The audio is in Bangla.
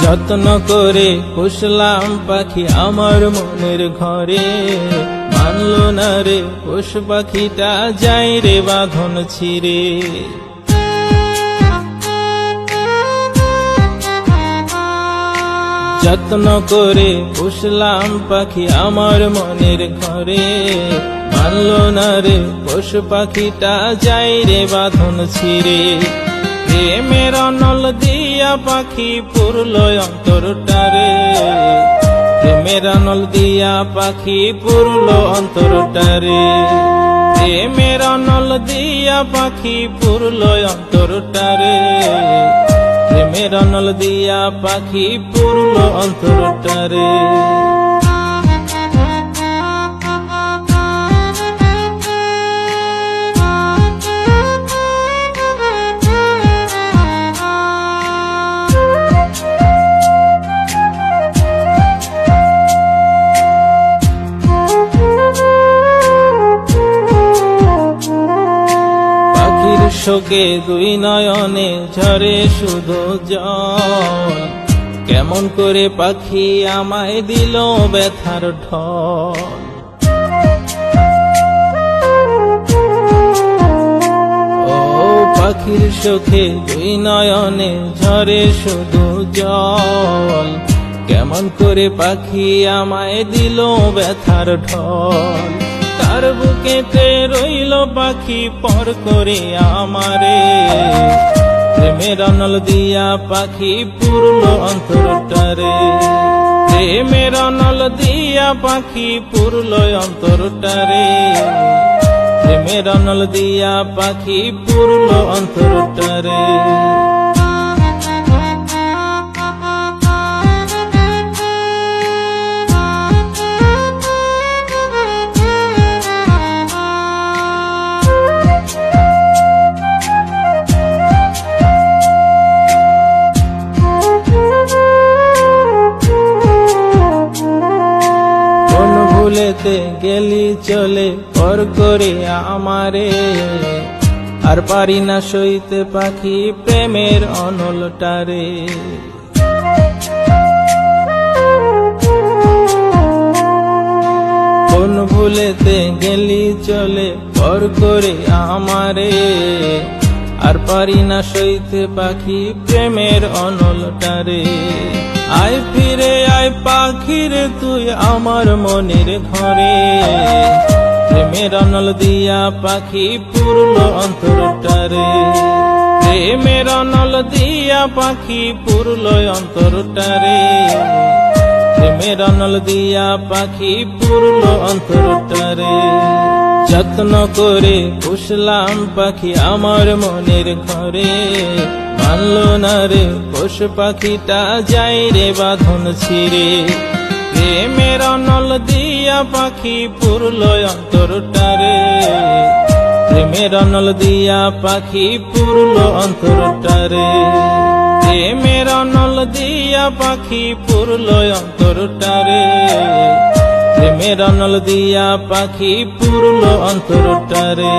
যত্ন করে পুষলাম পাখি আমার মনের ঘরে, মানলো না রে পোষ পাখিটা যাই রে বাঁধন ছিঁড়ে। যত্ন করে পুষলাম পাখি আমার মনের ঘরে, মানলো না রে পোষ পাখিটা যাই রে বাঁধন ছিঁড়ে। প্রেমের অনল দিয়া পাখি পুরলো অন্তরটারে, প্রেমের অনল দিয়া পাখি পুরলো অন্তরটারে, প্রেমের অনল দিয়া পাখি পুরলো অন্তরটারে, প্রেমের অনল দিয়া পাখি পুরলো অন্তরটারে। শোকে দুই নয়নে ঝরে শুধু জল, কেমন করে পাখি আমায় দিল ব্যথার ঢল। ও পাখির শোকে দুই নয়নে ঝরে শুধু জল, কেমন করে পাখি আমায় দিল ব্যথার ঢল। তার বুকেতে রইল পাখি পর করে আমারে, প্রেমের অনল দিয়া পাখি পুরলো অন্তরটারে, প্রেমের অনল দিয়া পাখি পুরলো অন্তরটারে, প্রেমের অনল দিয়া পাখি পুরলো অন্তরটারে। ভুলেতে গেলি চলে পর করে আমারে, আর পারি না সইতে পাখি প্রেমের অনলটারে। কোন ভুলেতে গেলি চলে পর করে আমারে, আর পারি না সইতে পাখি প্রেমের অনলটারে। আয় ফিরে আয় পাখিরে তুই আমার মনের ঘরে, প্রেমের অনল দিয়া পাখি পুরলো অন্তরটারে, প্রেমের অনল দিয়া পাখি পুরলো অন্তরটারে, প্রেমের অনল দিয়া পাখি পুরলো অন্তরটারে। যত্ন করে পুষলাম পাখি আমার মনের ঘরে, মানলো না রে পোষ পাখিটা যাই রে বাঁধন ছিঁড়ে। প্রেমের অনল দিয়া পাখি পুরলো অন্তরটারে, প্রেমের অনল দিয়া পাখি পুরলো অন্তরটারে, প্রেমের অনল দিয়া পাখি পুরলো অন্তরটারে, প্রেমের অনল দিয়া পাখি পুরলো অন্তরটারে।